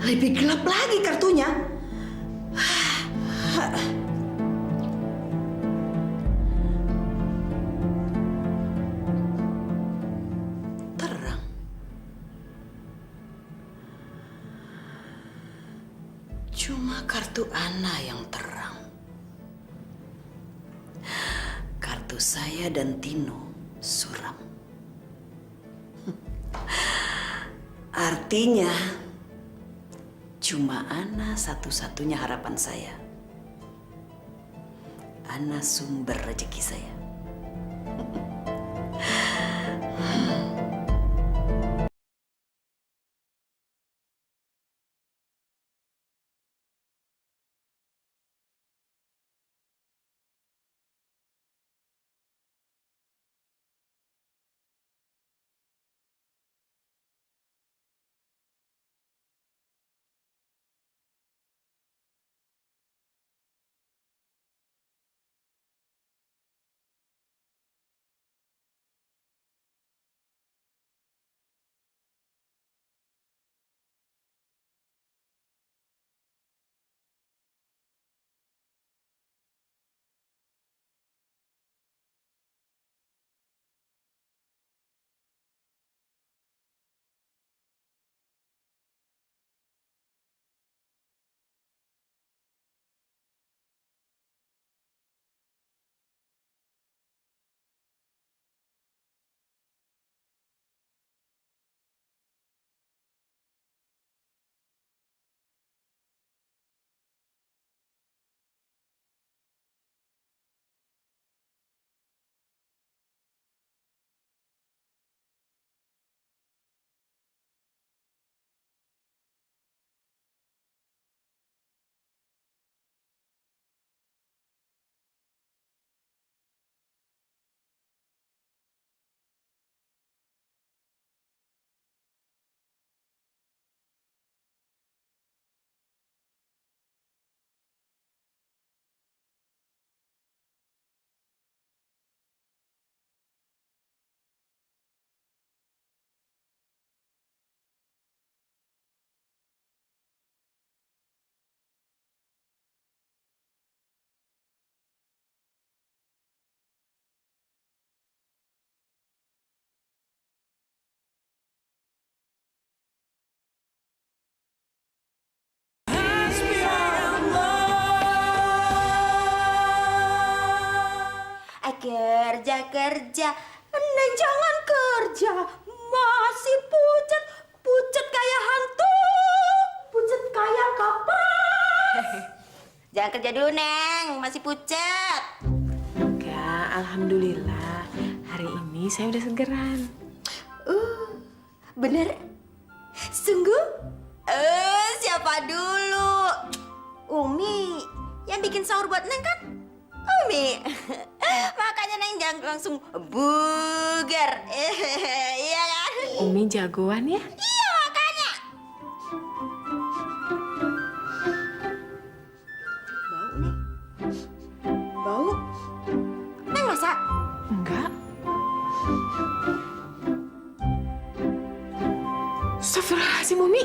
Lebih gelap lagi kartunya. Terang. Cuma kartu Ana yang terang. Kartu saya dan Tino suram. Artinya, cuma Ana satu-satunya harapan saya. Ana sumber rezeki saya. Kerja, Neng jangan kerja, masih pucat, pucat kayak hantu, pucat kayak kapan. Jangan kerja dulu Neng, masih pucat. Enggak, alhamdulillah hari ini saya udah segeran. Bener? Sungguh? Siapa dulu? Umi yang bikin sahur buat Neng kan? Umi. Makanya Neng jangan langsung bugar. Iya kan? Umi jagoan ya? Iya makanya. Bau Neng. Bau? Neng masak? Enggak. Astagfirullahaladzim, Umi.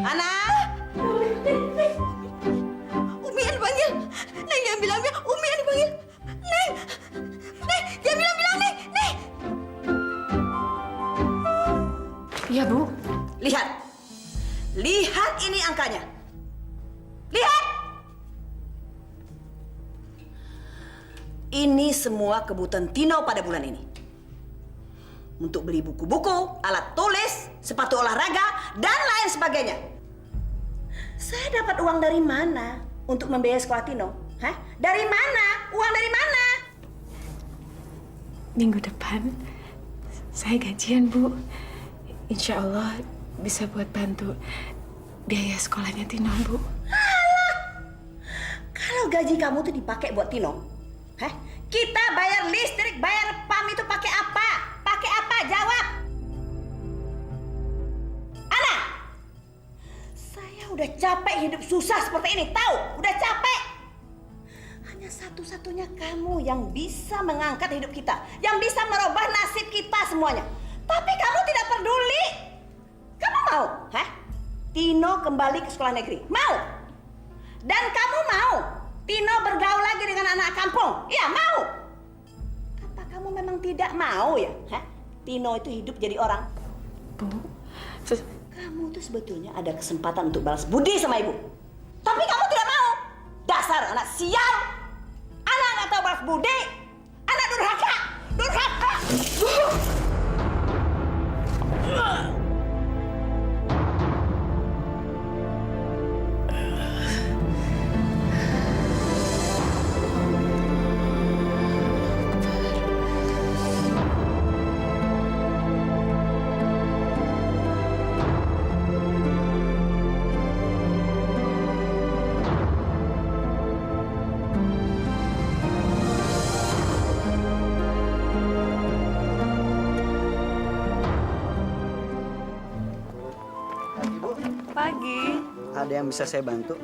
Ana! Umi yang dipanggil. Neng jangan bilang dia. Umi yang dipanggil. Neng! Neng! Jangan bilang-bilang, Neng! Neng! Iya, Bu. Lihat. Lihat ini angkanya. Lihat! Ini semua kebutuhan Tino pada bulan ini. Untuk beli buku-buku, alat tulis, sepatu olahraga, dan lain sebagainya. Saya dapat uang dari mana untuk membiayai sekolah Tino? Hah? Dari mana? Uang dari mana? Minggu depan saya gajian, Bu. Insya Allah bisa buat bantu biaya sekolahnya Tino, Bu. Alah! Kalau gaji kamu tuh dipakai buat Tino, hah? Kita bayar listrik, bayar PAM itu pakai apa? Pakai apa? Jawab! hidup susah seperti ini, tahu? Udah capek. Hanya satu-satunya kamu yang bisa mengangkat hidup kita, yang bisa merubah nasib kita semuanya. Tapi kamu tidak peduli. Kamu mau, hah? Tino kembali ke sekolah negeri. Mau? Dan kamu mau Tino bergaul lagi dengan anak kampung? Iya, mau. Apa kamu memang tidak mau ya? Hah? Tino itu hidup jadi orang. Bu, Kamu tuh sebetulnya ada kesempatan untuk balas budi sama ibu. Tapi kamu tidak mau. Dasar anak sial. Anak nggak tahu balas budi. Anak durhaka. Durhaka. Pagi. Ada yang bisa saya bantu?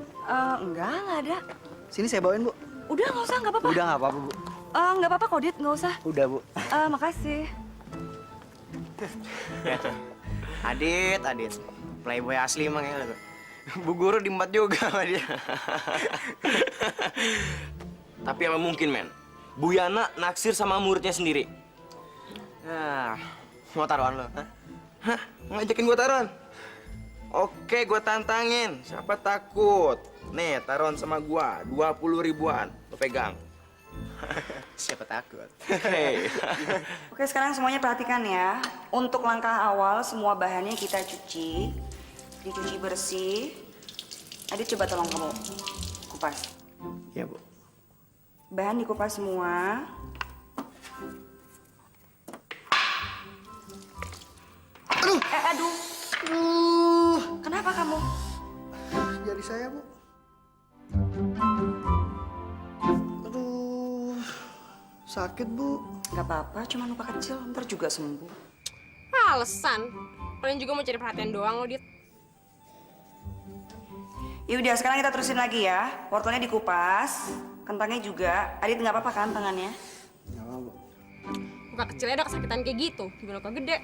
Nggak ada. Sini saya bawain, Bu. Udah nggak usah, nggak apa-apa. Udah nggak apa-apa, Bu. Nggak apa-apa kok, Dit, nggak usah. Udah, Bu. Makasih. Adit. Playboy asli emang ya. Bu Guru diembat juga sama dia. Tapi apa mungkin, men? Bu Yana naksir sama muridnya sendiri. Nah, mau taruhan lo? Hah? Ngajakin gua taruhan? Oke, gua tantangin. Siapa takut? Nih, taruhan sama gua, 20 ribuan. Lo pegang. Siapa takut? Hei. Oke, sekarang semuanya perhatikan ya. Untuk langkah awal, semua bahannya kita cuci. Dicuci bersih. Adit, coba tolong kamu kupas. Iya, Bu. Bahan dikupas semua. Aduh! Aduh. Kenapa kamu? Jari saya, Bu. Aduh. Sakit, Bu. Gak apa-apa, cuma luka kecil. Ntar juga sembuh. Alasan. Kalian juga mau cari perhatian doang lo, Dit. Yaudah, sekarang kita terusin lagi ya. Wortelnya dikupas. Kentangnya juga. Adit, nggak apa-apa kan tangannya? Nggak apa, Bu. Luka kecilnya udah kesakitan kayak gitu. Gimana luka gede?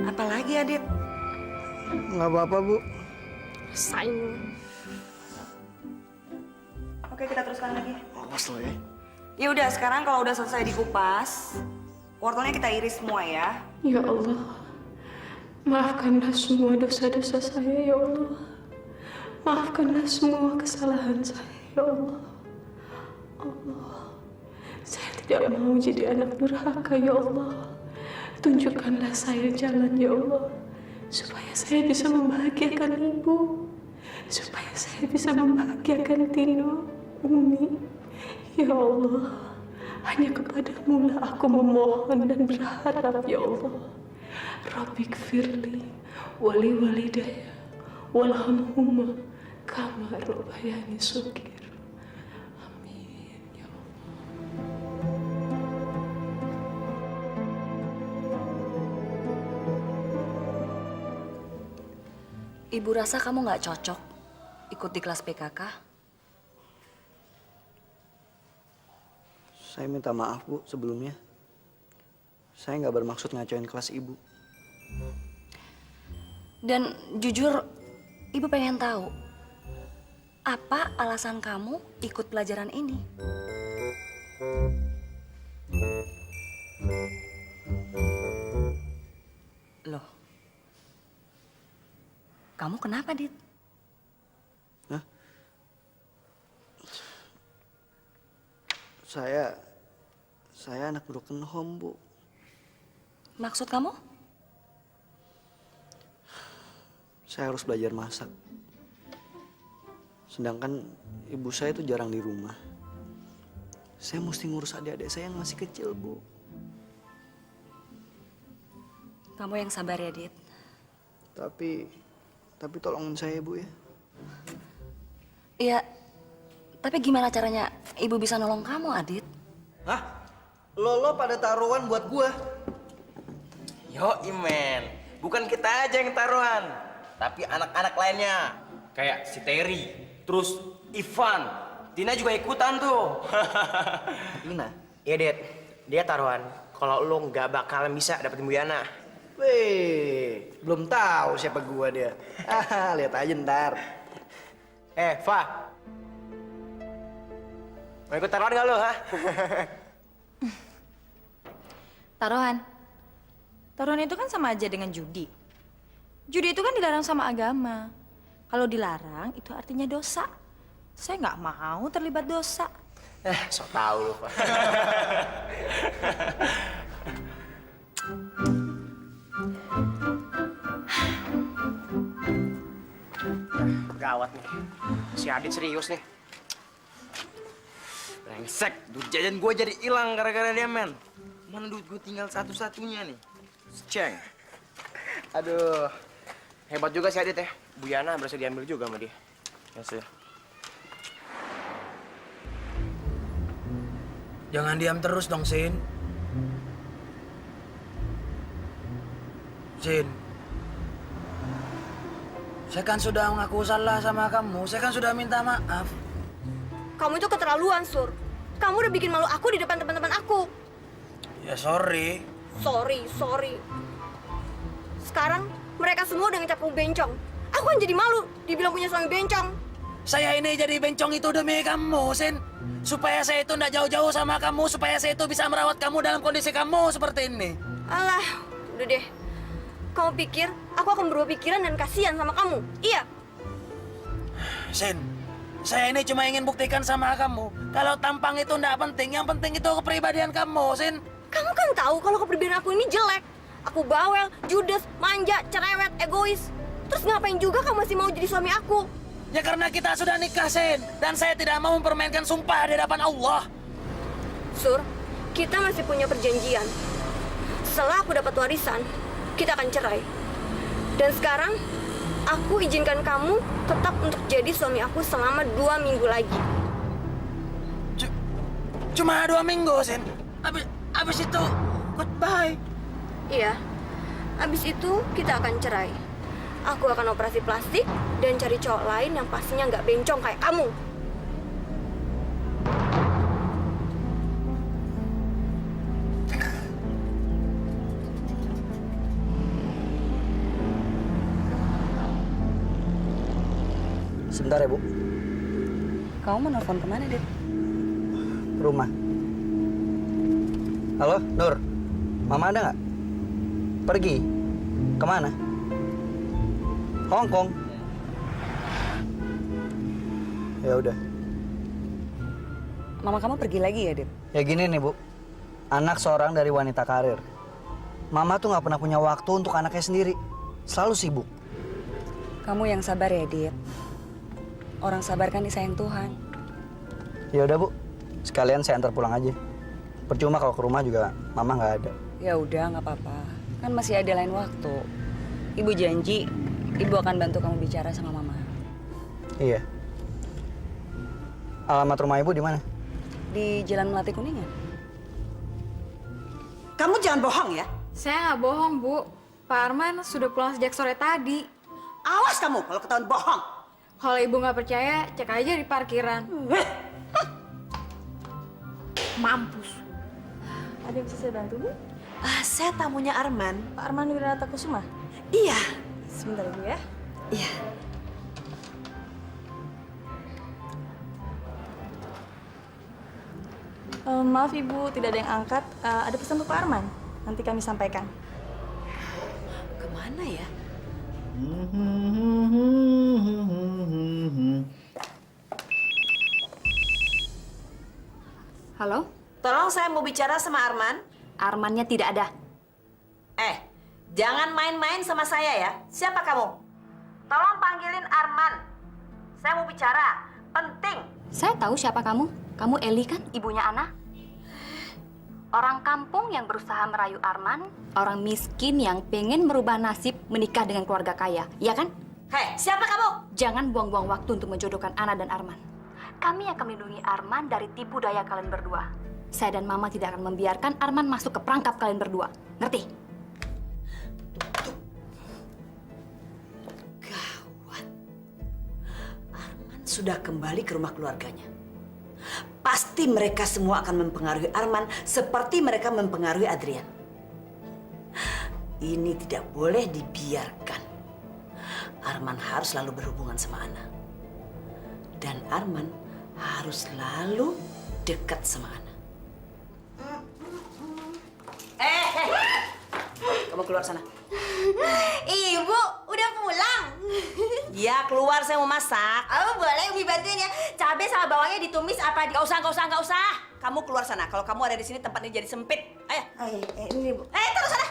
Apalagi, Adit? Nggak apa-apa, Bu. Rasain lo. Oke, kita teruskan lagi. Awas lo ya. Ya udah, sekarang kalau udah selesai dikupas, wortelnya kita iris semua ya. ya Allah, maafkanlah semua dosa-dosa saya, ya Allah. Maafkanlah semua kesalahan saya, ya Allah. Allah, saya tidak mau jadi anak durhaka, ya Allah. Tunjukkanlah saya jalan, ya Allah, supaya saya bisa membahagiakan Ibu, supaya saya bisa membahagiakan Tino, Umi. Ya Allah, hanya kepadamu lah aku memohon dan berharap, ya Allah. Rabbik firli wali walidaya walhamhumma kama rabbayani shaghira. Amin ya Allah. Ibu rasa kamu nggak cocok ikut di kelas PKK? Saya minta maaf, Bu, sebelumnya. Saya nggak bermaksud ngacoin kelas Ibu. Dan jujur, Ibu pengen tahu, apa alasan kamu ikut pelajaran ini? Loh, kamu kenapa, Dit? Hah? Saya anak broken home, Bu. Maksud kamu? Saya harus belajar masak. Sedangkan ibu saya itu jarang di rumah. Saya mesti ngurus adik-adik saya yang masih kecil, Bu. Kamu yang sabar ya, Dit. Tapi tolongin saya, Bu, ya. Iya, tapi gimana caranya Ibu bisa nolong kamu, Adit? Hah? Lo pada taruhan buat gua? Yo, Imen. bukan kita aja yang taruhan, tapi anak-anak lainnya. Kayak si Terry, terus Ivan, Tina juga ikutan tuh. Tina? Iya, Det. Dia taruhan kalau lo nggak bakalan bisa dapetin Bu Yana. Weh, belum tahu siapa gua dia. Lihat aja ntar. Fa. Mau ikut taruhan nggak lo, ha? Taruhan. Taruhan itu kan sama aja dengan judi. Judi itu kan dilarang sama agama. Kalau dilarang, itu artinya dosa. Saya nggak mau terlibat dosa. Sok tahu lo, Fa. Gawat nih. Si Adit serius nih. Brengsek, duit jajan gue jadi hilang gara-gara dia, men. Mana duit gue tinggal satu-satunya nih. Ceng. Aduh. Hebat juga si Adit ya. Bu Yana berhasil diambil juga sama dia. Ya sih. Jangan diam terus dong, Sin. Sin. Saya kan sudah mengaku salah sama kamu. Saya kan sudah minta maaf. Kamu itu keterlaluan, Sur. Kamu udah bikin malu aku di depan teman-teman aku. Ya sorry. Sorry. Sekarang mereka semua udah ngecap kamu bencong. Aku kan jadi malu dibilang punya suami bencong. Saya ini jadi bencong itu demi kamu, Sin. Supaya saya itu nggak jauh-jauh sama kamu. Supaya saya itu bisa merawat kamu dalam kondisi kamu seperti ini. Alah, udah deh. Kamu pikir aku akan berubah pikiran dan kasihan sama kamu? Iya. Sin, saya ini cuma ingin buktikan sama kamu. Kalau tampang itu nggak penting. Yang penting itu kepribadian kamu, Sin. Kamu kan tahu kalau kepribadian aku ini jelek. Aku bawel, judes, manja, cerewet, egois. Terus ngapain juga kamu masih mau jadi suami aku? Ya karena kita sudah nikah, Sin. Dan saya tidak mau mempermainkan sumpah di hadapan Allah. Sur, kita masih punya perjanjian. Setelah aku dapat warisan, kita akan cerai. Dan sekarang, aku izinkan kamu tetap untuk jadi suami aku selama 2 minggu lagi. Cuma 2 minggu, Sin. Abis itu, goodbye. Iya, abis itu kita akan cerai. Aku akan operasi plastik dan cari cowok lain yang pastinya nggak bencong kayak kamu. Sebentar ya, Bu. Kamu mau nelfon kemana, Dit? Rumah. Halo, Nur. Mama ada nggak? Pergi. Kemana? Hong Kong. Ya udah. Mama kamu pergi lagi ya, Dit? Ya gini nih, Bu. Anak seorang dari wanita karir. Mama tuh nggak pernah punya waktu untuk anaknya sendiri. Selalu sibuk. Kamu yang sabar ya, Dit. Orang sabar kan disayang Tuhan. Ya udah, Bu. Sekalian saya antar pulang aja. Percuma kalau ke rumah juga Mama nggak ada. Ya udah, nggak apa-apa. Kan masih ada lain waktu. Ibu janji, Ibu akan bantu kamu bicara sama Mama. Iya. Alamat rumah Ibu di mana? Di Jalan Melati Kuningan. Kamu jangan bohong ya. Saya nggak bohong, Bu. Pak Arman sudah pulang sejak sore tadi. Awas kamu kalau ketahuan bohong. Kalau Ibu nggak percaya, cek aja di parkiran. Mampus. Ada yang bisa saya bantu, Bu? Saya tamunya Arman. Pak Arman Wiranata Kusuma. Iya. Sebentar, Bu ya. Iya. Maaf Ibu, tidak ada yang angkat. Ada pesan untuk Pak Arman. Nanti kami sampaikan. Kemana ya? Halo? Tolong saya mau bicara sama Arman. Armannya tidak ada. Jangan main-main sama saya ya. Siapa kamu? Tolong panggilin Arman. Saya mau bicara. Penting. Saya tahu siapa kamu. Kamu Eli kan, ibunya Ana? Orang kampung yang berusaha merayu Arman, orang miskin yang pengen merubah nasib menikah dengan keluarga kaya, ya kan? Hei, siapa kamu? Jangan buang-buang waktu untuk menjodohkan Ana dan Arman. Kami akan melindungi Arman dari tipu daya kalian berdua. Saya dan Mama tidak akan membiarkan Arman masuk ke perangkap kalian berdua. Ngerti? sudah kembali ke rumah keluarganya. Pasti mereka semua akan mempengaruhi Arman seperti mereka mempengaruhi Adrian. Ini tidak boleh dibiarkan. Arman harus selalu berhubungan sama Ana. Dan Arman harus selalu dekat sama Ana. Kamu keluar sana. Ibu, udah pulang. Ya, keluar, saya mau masak. Oh, boleh Umi bantuin ya. Cabai sama bawangnya ditumis apa? Nggak usah. Kamu keluar sana. Kalau kamu ada di sini tempatnya jadi sempit. Ayo. Ini Bu. Terus sana.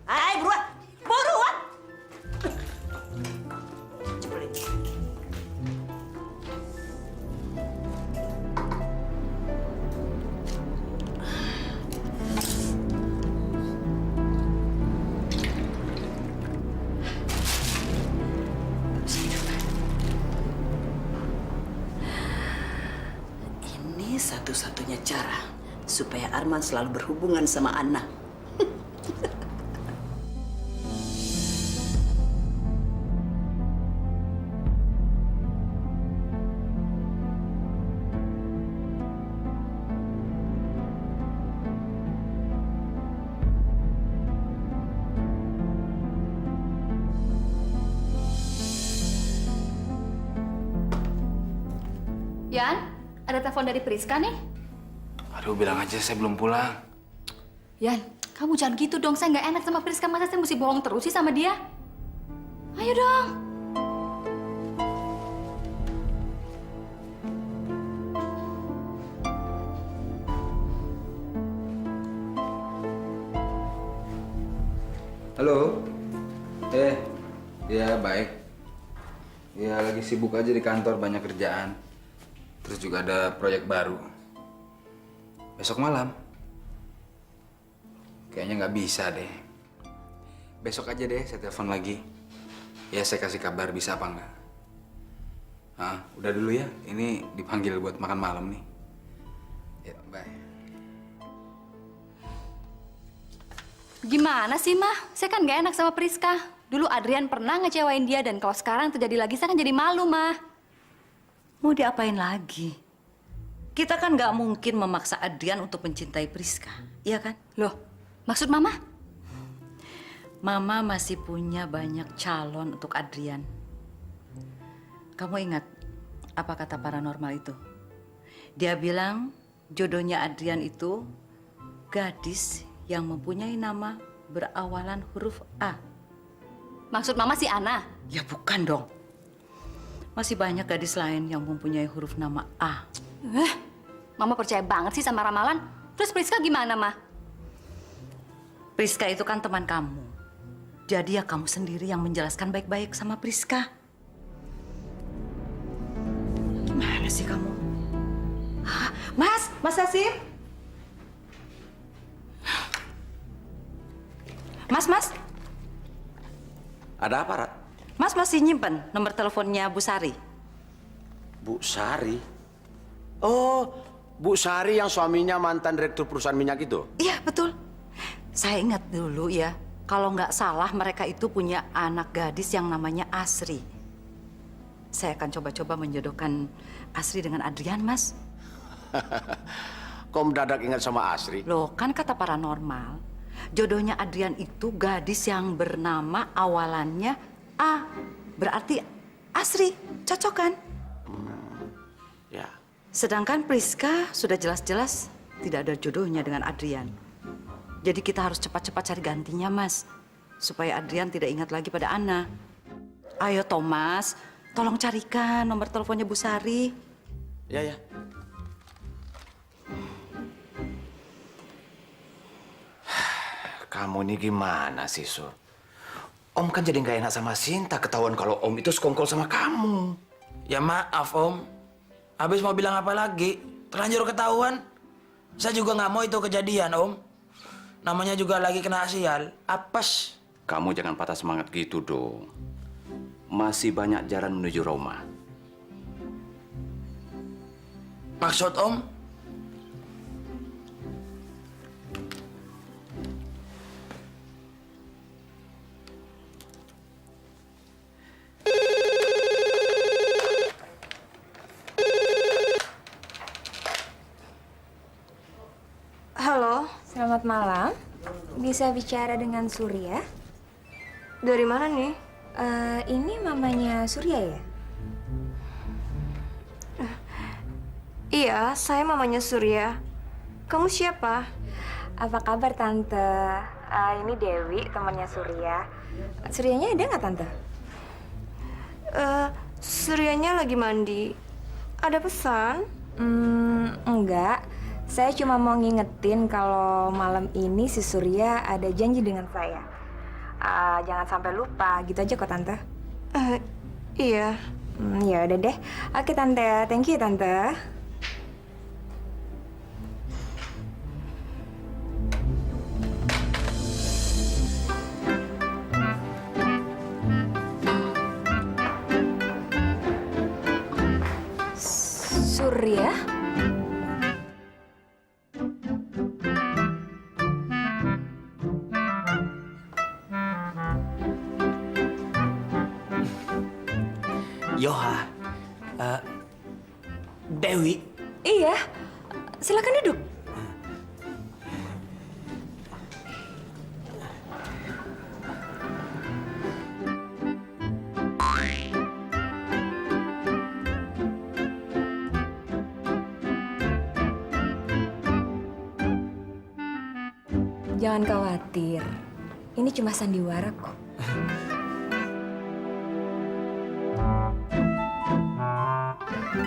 Ayo, buruan. Buruan. Cepetin. Ini satu-satunya cara supaya Arman selalu berhubungan sama Ana. Yan, ada telepon dari Priska nih. Aduh, bilang aja saya belum pulang. Yan, kamu jangan gitu dong. Saya nggak enak sama Priska. Masa saya mesti bohong terus sih sama dia? Ayo dong. Halo. Ya baik. Ya lagi sibuk aja di kantor, banyak kerjaan. Terus juga ada proyek baru. Besok malam. Kayaknya nggak bisa deh. Besok aja deh, saya telepon lagi. Ya saya kasih kabar bisa apa enggak. Udah dulu ya. Ini dipanggil buat makan malam nih. Ya, bye. Gimana sih, Mah? Saya kan nggak enak sama Priska. Dulu Adrian pernah ngecewain dia dan kalau sekarang terjadi lagi, saya kan jadi malu, Mah. Mau diapain lagi? Kita kan nggak mungkin memaksa Adrian untuk mencintai Priska, iya kan? Loh, maksud Mama? Mama masih punya banyak calon untuk Adrian. Kamu ingat apa kata paranormal itu? Dia bilang jodohnya Adrian itu gadis yang mempunyai nama berawalan huruf A. Maksud Mama si Ana? Ya bukan dong. Masih banyak gadis lain yang mempunyai huruf nama A. Mama percaya banget sih sama ramalan. Terus Priska gimana, Mah? Priska itu kan teman kamu. Jadi ya kamu sendiri yang menjelaskan baik-baik sama Priska. Gimana sih kamu? Mas Hasim? Mas. Ada apa, Rat? Mas masih nyimpen nomor teleponnya Bu Sari? Bu Sari? Oh, Bu Sari yang suaminya mantan direktur perusahaan minyak itu? Iya, betul. Saya ingat dulu ya, kalau nggak salah mereka itu punya anak gadis yang namanya Asri. Saya akan coba-coba menjodohkan Asri dengan Adrian, Mas. Kok mendadak ingat sama Asri? Loh, kan kata paranormal, jodohnya Adrian itu gadis yang bernama awalannya A. Berarti Asri, cocok kan? Ya. Sedangkan Priska sudah jelas-jelas tidak ada jodohnya dengan Adrian. Jadi kita harus cepat-cepat cari gantinya, Mas. Supaya Adrian tidak ingat lagi pada Ana. Ayo, Thomas. Tolong carikan nomor teleponnya Bu Sari. Ya. Kamu ini gimana sih, Sur? Om kan jadi nggak enak sama Sinta ketahuan kalau Om itu sekongkol sama kamu. Ya maaf, Om. Habis mau bilang apa lagi? Terlanjur ketahuan. Saya juga nggak mau itu kejadian, Om. Namanya juga lagi kena sial. Apes. Kamu jangan patah semangat gitu dong. Masih banyak jalan menuju Roma. Maksud Om? Halo, Selamat malam. Bisa bicara dengan Surya? dari mana nih? Ini mamanya Surya ya? Iya, saya mamanya Surya. Kamu siapa? Apa kabar Tante? Ini Dewi, temannya Surya. Suryanya ada nggak Tante? Suryanya lagi mandi. Ada pesan? Enggak. Saya cuma mau ngingetin kalau malam ini si Surya ada janji dengan saya. Jangan sampai lupa, gitu aja kok Tante. Iya. Ya udah deh. Oke Tante, thank you Tante. Surya? Yoha, Dewi, Iya. Silakan duduk. Jangan khawatir. Ini cuma sandiwara kok.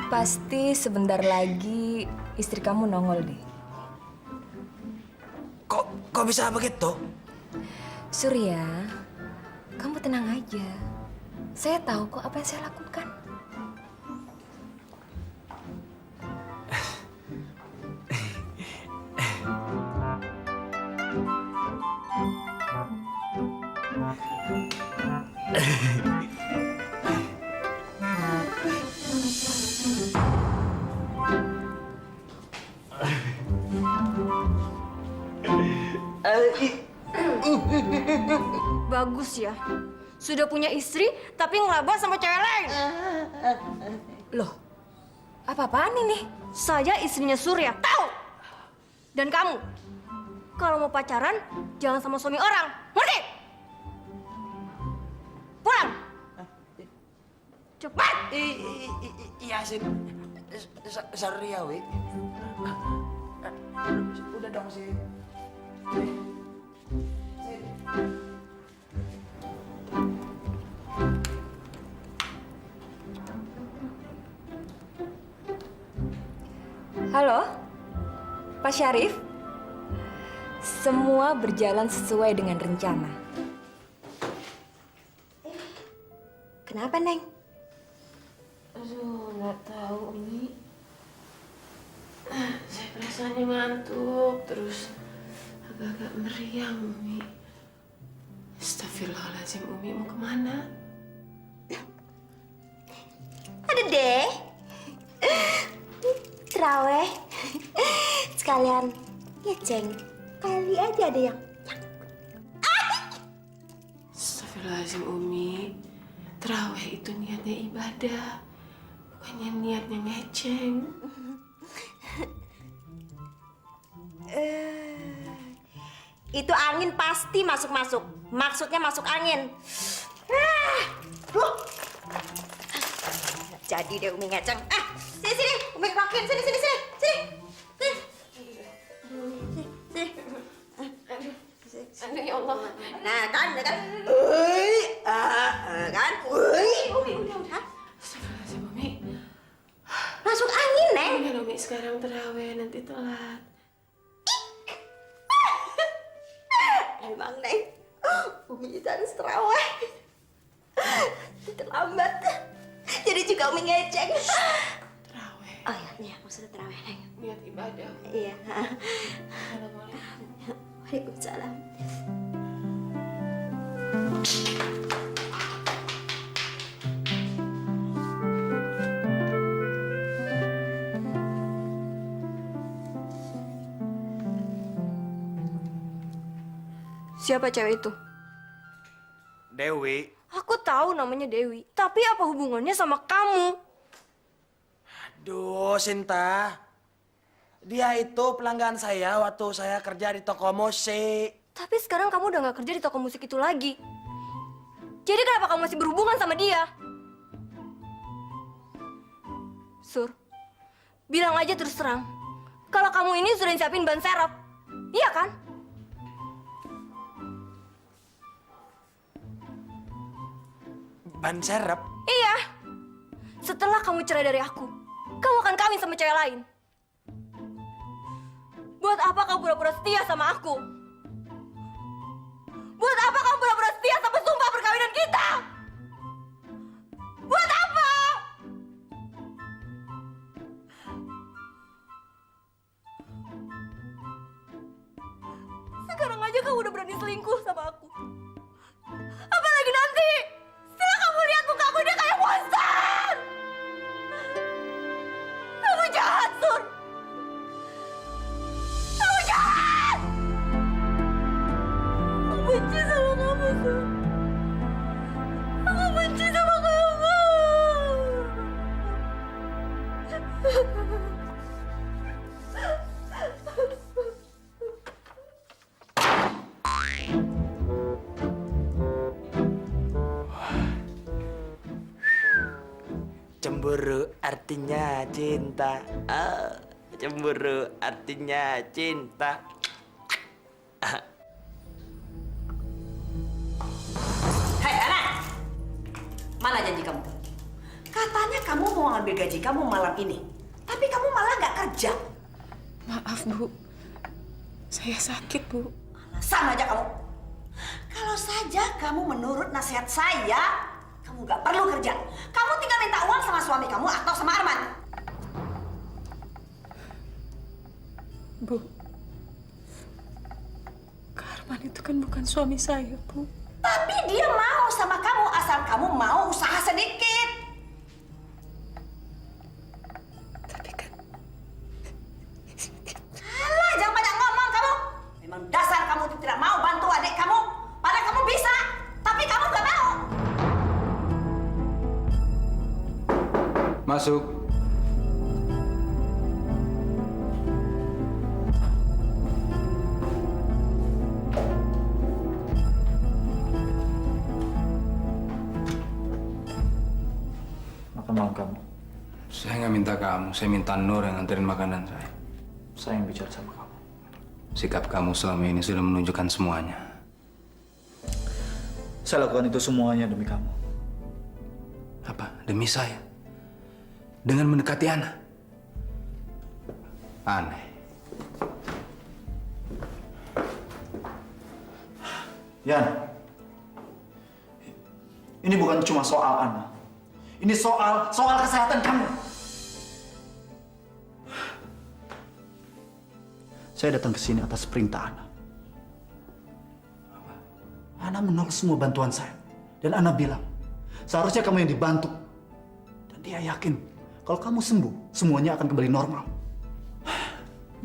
Pasti sebentar lagi istri kamu nongol deh. kok bisa begitu? Surya, kamu tenang aja. Saya tahu kok apa yang saya lakukan. Bagus ya. Sudah punya istri, tapi ngelabas sama cewek lain. Loh, apa-apaan ini? Saya istrinya Surya, tahu? Dan kamu, kalau mau pacaran, jangan sama suami orang, ngerti? Pulang! Cepat! Iya sih, sorry ya, Wi. Udah dong sih. Halo, Pak Syarif. Semua berjalan sesuai dengan rencana. Kenapa, Neng? Aduh, nggak tahu, Umi. Saya perasaannya ngantuk, terus agak-agak meriang, Umi. Astagfirullahaladzim, Umi mau kemana? Ada deh. Terawih. Sekalian ngeceng. Kali aja ada yang... Astagfirullahaladzim, Umi. Terawih itu niatnya ibadah, bukannya niatnya ngeceng. Itu angin pasti masuk-masuk. Maksudnya masuk angin. Jadi deh Umi ngeceng. Sini, Umi rokin. Sini. Aduh, ya Allah. Nah, kan? Kan? Umi, udah. Astagfirullahaladzim, Umi. Masuk angin, Neng. Udah, Umi, sekarang terawih, nanti telat. Emang, Neng. Umi itu harus terawih. Terlambat. Jadi juga Umi ngeceng. Terawih. Oh iya, maksudnya terawih, Neng. Niat ibadah. Iya. Assalamualaikum. Waalaikumsalam. Siapa cewek itu? Dewi. Aku tahu namanya Dewi. Tapi apa hubungannya sama kamu? Aduh, Sinta. Dia itu pelanggan saya waktu saya kerja di toko musik. Tapi sekarang kamu udah gak kerja di toko musik itu lagi. Jadi kenapa kamu masih berhubungan sama dia? Sur, bilang aja terus terang. Kalau kamu ini sudah siapin ban serep. Iya kan? Ban serep? Iya. Setelah kamu cerai dari aku, kamu akan kawin sama cewek lain. Buat apa kamu pura-pura setia sama aku? Buat apa kamu pura-pura setia sama sumpah perkawinan kita? Buat apa? Sekarang aja kamu udah berani selingkuh sama aku. Apalagi nanti, setelah kamu lihat muka aku dia kayak monster. Kamu jahat, Sur. Kamu jahat. Aku benci sama kamu, Sur. Aku benci sama kamu. Cemburu artinya cinta. Cemburu artinya cinta. Hei anak, mana janji kamu? Katanya kamu mau ngambil gaji kamu malam ini, tapi kamu malah nggak kerja. Maaf, Bu. Saya sakit, Bu. Alasan aja kamu. Kalau saja kamu menurut nasihat saya, kamu nggak perlu kerja. Kamu tinggal minta uang sama suami kamu atau sama Arman. Bu, Arman itu kan bukan suami saya, Bu. Tapi dia mau sama kamu asal kamu mau usaha sedikit. Tapi kan... Alah, jangan banyak ngomong kamu. Memang dasar kamu tidak mau bantu adik kamu. Padahal kamu bisa, tapi kamu nggak mau. Masuk. Makan malam kamu. Saya nggak minta kamu, saya minta Nur yang nganterin makanan saya. Saya yang bicara sama kamu. Sikap kamu selama ini sudah menunjukkan semuanya. Saya lakukan itu semuanya demi kamu. Apa? Demi saya? Dengan mendekati Ana? Aneh. Yan, ini bukan cuma soal Ana. Ini soal kesehatan kamu. Saya datang ke sini atas perintah Ana. Ana menolak semua bantuan saya. Dan Ana bilang, seharusnya kamu yang dibantu. Dan dia yakin, kalau kamu sembuh, semuanya akan kembali normal.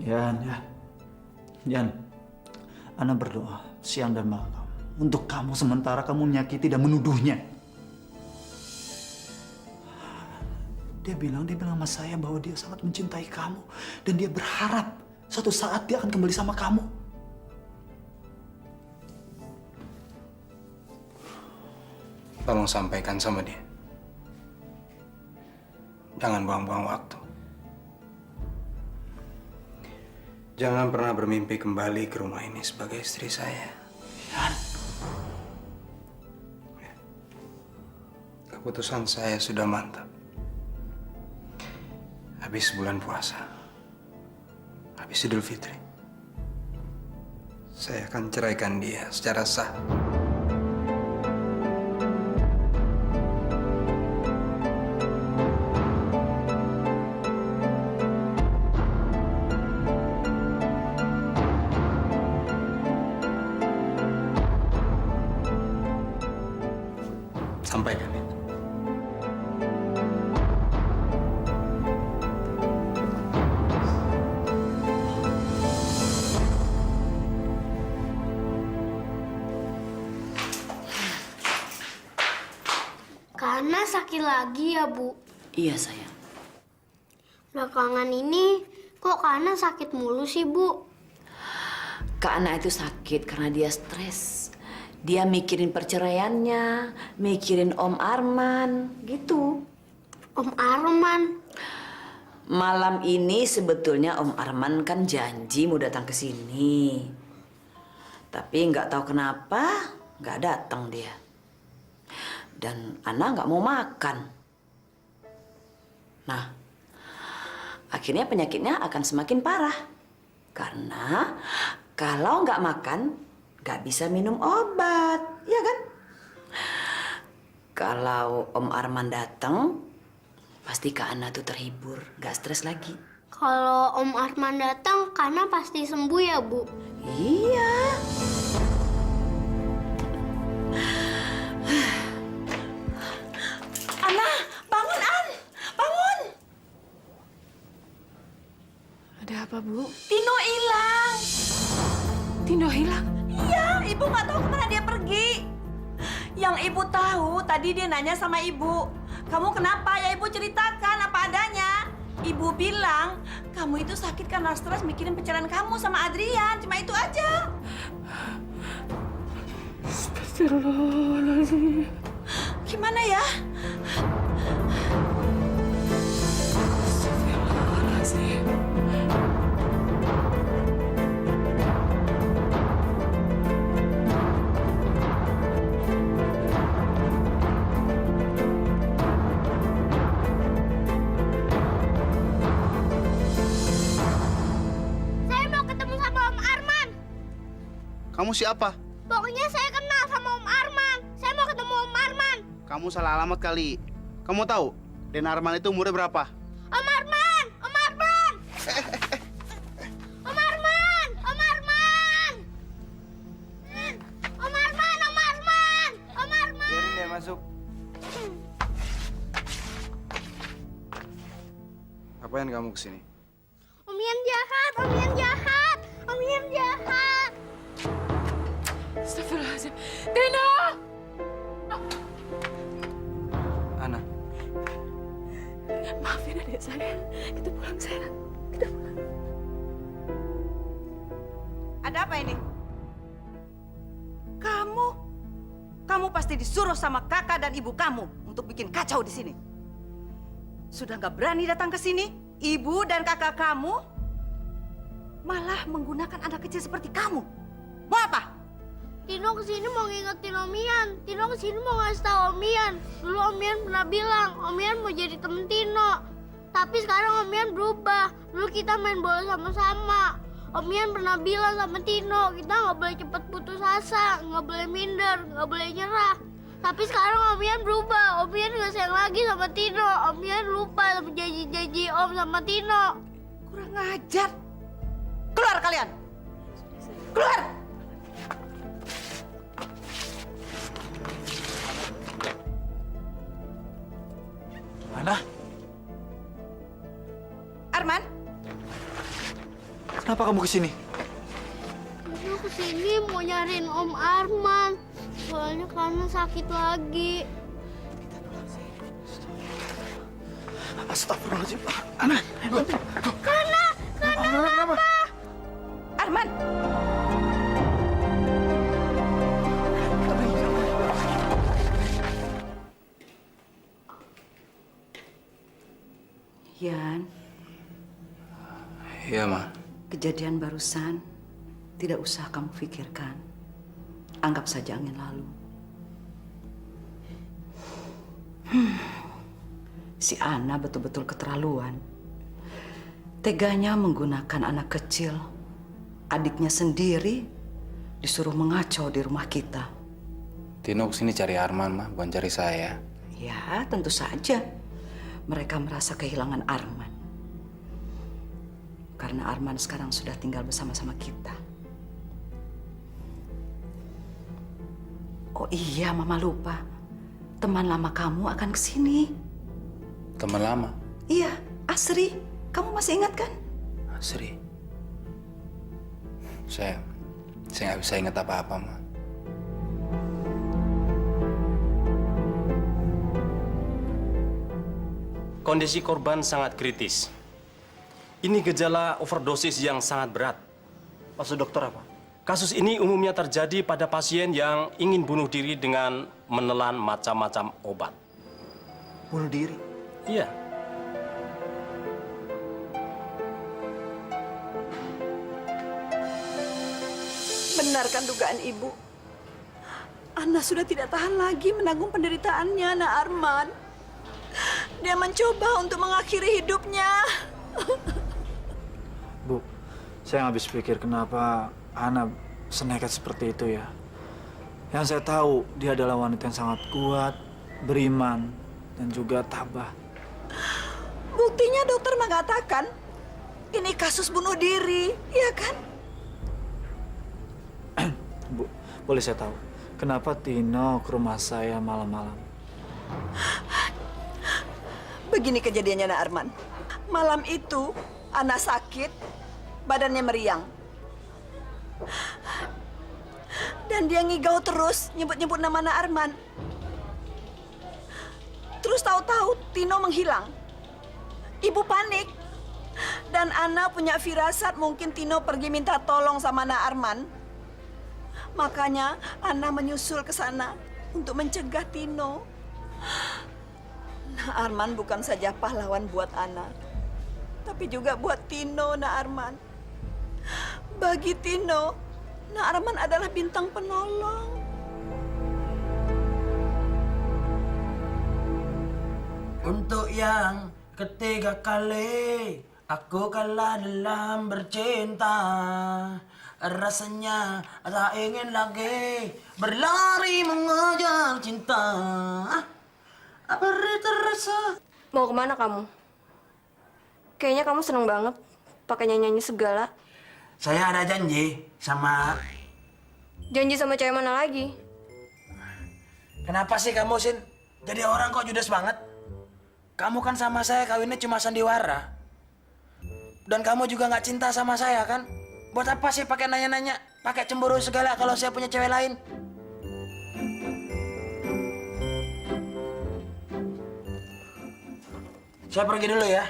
Yan, Ana berdoa siang dan malam untuk kamu sementara kamu menyakiti dan menuduhnya. Dia bilang sama saya bahwa dia sangat mencintai kamu dan dia berharap suatu saat dia akan kembali sama kamu. Tolong sampaikan sama dia. Jangan buang-buang waktu. Jangan pernah bermimpi kembali ke rumah ini sebagai istri saya. Yan. Keputusan saya sudah mantap. Habis bulan puasa, habis Idul Fitri, saya akan ceraikan dia secara sah. Sampaikan ya. Karena sakit lagi ya, Bu. Iya, sayang. Belakangan ini Kok Kana sakit mulu sih, Bu? Kak Ana itu sakit karena dia stres. Dia mikirin perceraiannya, mikirin Om Arman, gitu. Om Arman? Malam ini sebetulnya Om Arman kan janji mau datang ke sini. Tapi nggak tahu kenapa nggak datang dia. Dan Ana nggak mau makan. Nah, akhirnya penyakitnya akan semakin parah. Karena kalau nggak makan, nggak bisa minum obat, ya kan? Kalau Om Arman datang, pasti Kak Ana tuh terhibur, nggak stres lagi. Kalau Om Arman datang, Kana pasti sembuh ya, Bu? Iya. Ana, bangun An, bangun. Ada apa, Bu? Tino hilang. Tino hilang? Iya, ibu nggak tahu kemana dia pergi. Yang ibu tahu, tadi dia nanya sama ibu, kamu kenapa? Ya ibu ceritakan apa adanya. Ibu bilang, kamu itu sakit karena stres mikirin perceraian kamu sama Adrian. Cuma itu aja. Astagfirullahaladzim. Gimana ya? Astagfirullahaladzim. Saya mau ketemu sama Om Arman. Kamu siapa? Pokoknya saya kenal sama Om Arman. Saya mau ketemu Om Arman. Kamu salah alamat kali. Kamu tahu Den Arman itu umurnya berapa? Om Arman! Om Arman! Om Arman! Om Arman! Om Arman! Om Arman! Om Arman! Biarin dia masuk. Ngapain kamu kesini? Om Ian jahat! Om Ian jahat! Om Ian jahat! Astagfirullahaladzim. Tino! Ana, Maafin adik saya. Kita pulang, sayang. Kita pulang. Ada apa ini? Kamu pasti disuruh sama kakak dan ibu kamu untuk bikin kacau di sini. Sudah nggak berani datang ke sini, ibu dan kakak kamu malah menggunakan anak kecil seperti kamu. Mau apa? Tino kesini mau ngingetin Om Ian. Tino kesini mau ngasih tahu Om Ian. Dulu Om Ian pernah bilang Om Ian mau jadi temen Tino. Tapi sekarang Om Ian berubah. Dulu kita main bola sama-sama. Om Ian pernah bilang sama Tino, kita nggak boleh cepet putus asa, nggak boleh minder, nggak boleh nyerah. Tapi sekarang Om Ian berubah. Om Ian nggak sayang lagi sama Tino. Om Ian lupa sama janji-janji Om sama Tino. Kurang ajar. Keluar kalian. Keluar. Ana, Arman, kenapa kamu kesini? Tino kesini mau nyariin Om Arman. Soalnya karena sakit lagi. Astagfirullahaladzim. Ana, Karena kenapa? Arman. Yan, Iya, Ma. kejadian barusan tidak usah kamu pikirkan. Anggap saja angin lalu. Si Ana betul-betul keterlaluan. Teganya menggunakan anak kecil, adiknya sendiri, disuruh mengacau di rumah kita. Tino kesini cari Arman, Ma, bukan cari saya. Ya, tentu saja. Mereka merasa kehilangan Arman. Karena Arman sekarang sudah tinggal bersama-sama kita. Oh iya, Mama lupa. Teman lama kamu akan kesini. Teman lama? Iya, Asri. Kamu masih ingat kan? Asri. Saya nggak bisa ingat apa-apa, Ma. Kondisi korban sangat kritis. Ini gejala overdosis yang sangat berat. Maksud dokter apa? Kasus ini umumnya terjadi pada pasien yang ingin bunuh diri dengan menelan macam-macam obat. Bunuh diri? Iya. Benarkan dugaan ibu. Ana sudah tidak tahan lagi menanggung penderitaannya, Nak Arman. Dia mencoba untuk mengakhiri hidupnya. Bu, saya habis pikir kenapa Ana senekat seperti itu ya. Yang saya tahu, dia adalah wanita yang sangat kuat, beriman, dan juga tabah. Buktinya dokter mengatakan ini kasus bunuh diri, ya kan? Bu, boleh saya tahu, kenapa Tino ke rumah saya malam-malam? Begini kejadiannya, Nak Arman. Malam itu, Ana sakit, badannya meriang. Dan dia ngigau terus, nyebut-nyebut nama Nak Arman. Terus tahu-tahu Tino menghilang. Ibu panik. Dan Ana punya firasat mungkin Tino pergi minta tolong sama Nak Arman. Makanya Ana menyusul ke sana untuk mencegah Tino. Nak Arman bukan saja pahlawan buat Ana, tapi juga buat Tino, Nak Arman. Bagi Tino, Nak Arman adalah bintang penolong. Untuk yang ketiga kali aku kalah dalam bercinta. Rasanya tak ingin lagi berlari mengejar cinta. Beri terasa. Mau kemana kamu? Kayaknya kamu seneng banget pakai nyanyi-nyanyi segala. Saya ada janji sama... Janji sama cewek mana lagi? Kenapa sih kamu, Sin? Jadi orang kok judes banget? Kamu kan sama saya kawinnya cuma sandiwara. Dan kamu juga nggak cinta sama saya kan? Buat apa sih pakai nanya-nanya? Pakai cemburu segala kalau saya punya cewek lain? Saya pergi dulu ya.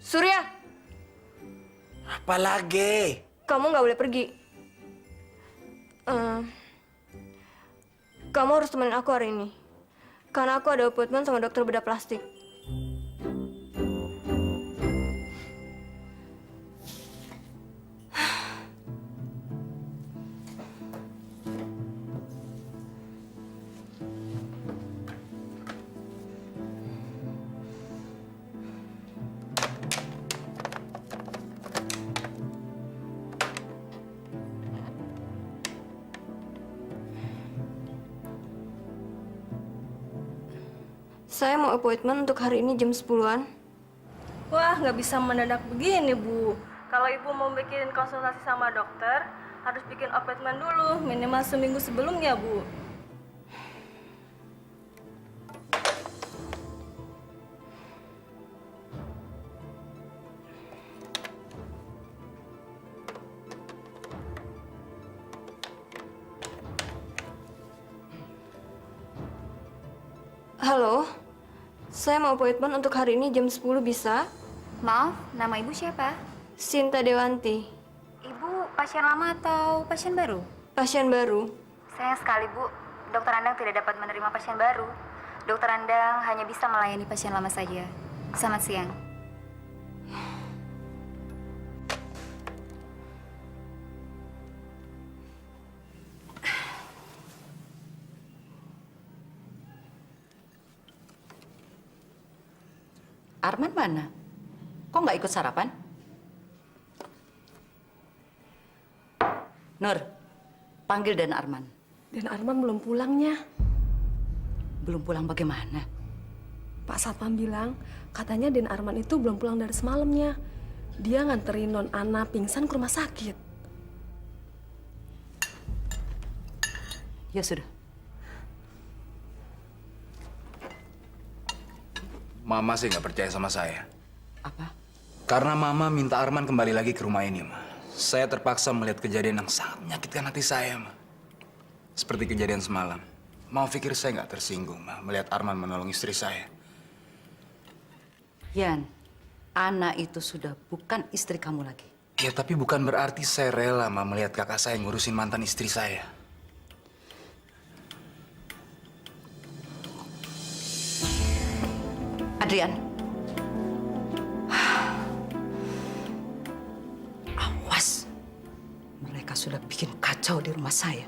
Surya! Apalagi? Kamu nggak boleh pergi. Kamu harus temenin aku hari ini. Karena aku ada appointment sama dokter bedah plastik. Saya mau appointment untuk hari ini jam 10-an. Wah, nggak bisa mendadak begini, Bu. Kalau Ibu mau bikin konsultasi sama dokter, harus bikin appointment dulu, minimal seminggu sebelumnya, Bu. Halo, saya mau appointment untuk hari ini jam 10 bisa? Maaf, nama ibu siapa? Sinta Dewanti. Ibu pasien lama atau pasien baru? Pasien baru. Sayang sekali, Bu. Dokter Andang tidak dapat menerima pasien baru. Dokter Andang hanya bisa melayani pasien lama saja. Selamat siang. Arman mana? Kok nggak ikut sarapan? Nur, panggil Dan Arman. Dan Arman belum pulangnya. Belum pulang bagaimana? Pak Satpam bilang, katanya Den Arman itu belum pulang dari semalamnya. Dia nganterin Non Ana pingsan ke rumah sakit. Ya sudah. Mama sih nggak percaya sama saya. Apa? Karena Mama minta Arman kembali lagi ke rumah ini, Ma. Saya terpaksa melihat kejadian yang sangat menyakitkan hati saya, Ma. Seperti kejadian semalam. Mau pikir saya nggak tersinggung, Ma, melihat Arman menolong istri saya. Yan, Ana itu sudah bukan istri kamu lagi. Ya tapi bukan berarti saya rela Ma melihat kakak saya ngurusin mantan istri saya. Adrian. Awas. Mereka sudah bikin kacau di rumah saya.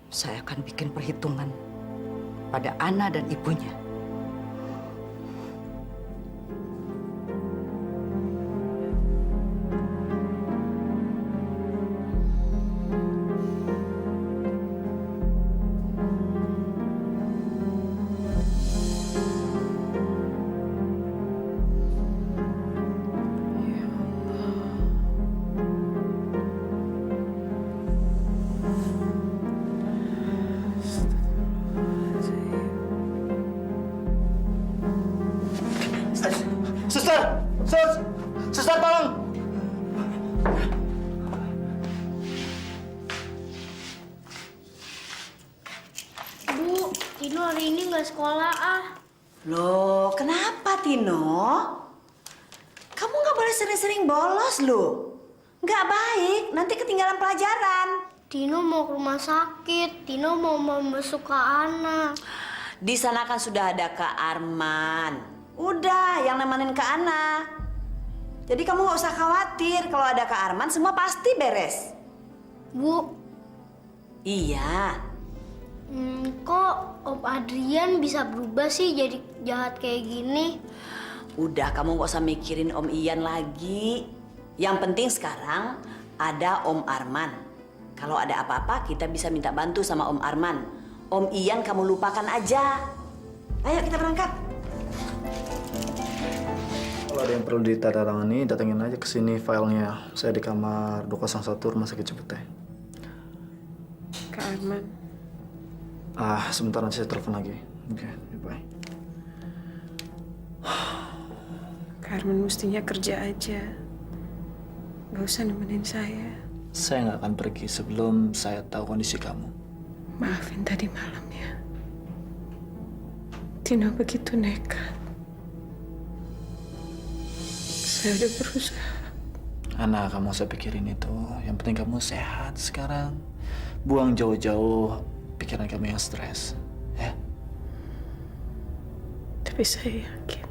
Saya akan bikin perhitungan pada Ana dan ibunya. Suster, tolong! Bu, Tino hari ini nggak sekolah ah. Loh, kenapa Tino? Kamu nggak boleh sering-sering bolos loh. Nggak baik, nanti ketinggalan pelajaran. Tino mau ke rumah sakit. Tino mau membesuk Kak Ana. Di sana kan sudah ada Kak Arman. Udah, yang nemenin Kak Ana. Jadi kamu nggak usah khawatir. Kalau ada Kak Arman, semua pasti beres. Bu. Iya. Kok Om Adrian bisa berubah sih jadi jahat kayak gini? Udah, kamu nggak usah mikirin Om Ian lagi. Yang penting sekarang ada Om Arman. Kalau ada apa-apa, kita bisa minta bantu sama Om Arman. Om Ian kamu lupakan aja. Ayo kita berangkat. Kalau ada yang perlu ditandatangani, datengin aja ke sini filenya. Saya di kamar 201 Rumah Sakit Cipete. Kak Arman. Sebentar nanti saya telepon lagi. Oke, bye. Kak Arman mestinya kerja aja. Gak usah nemenin saya. Saya nggak akan pergi sebelum saya tahu kondisi kamu. Maafin tadi malam ya. Tino begitu nekat. Saya udah berusaha. Ana, kamu usah pikirin itu. Yang penting kamu sehat sekarang. Buang jauh-jauh pikiran kamu yang stres, ya. Tapi saya yakin,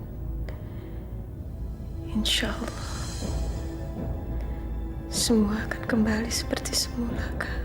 insya Allah, semua akan kembali seperti semula, Kak.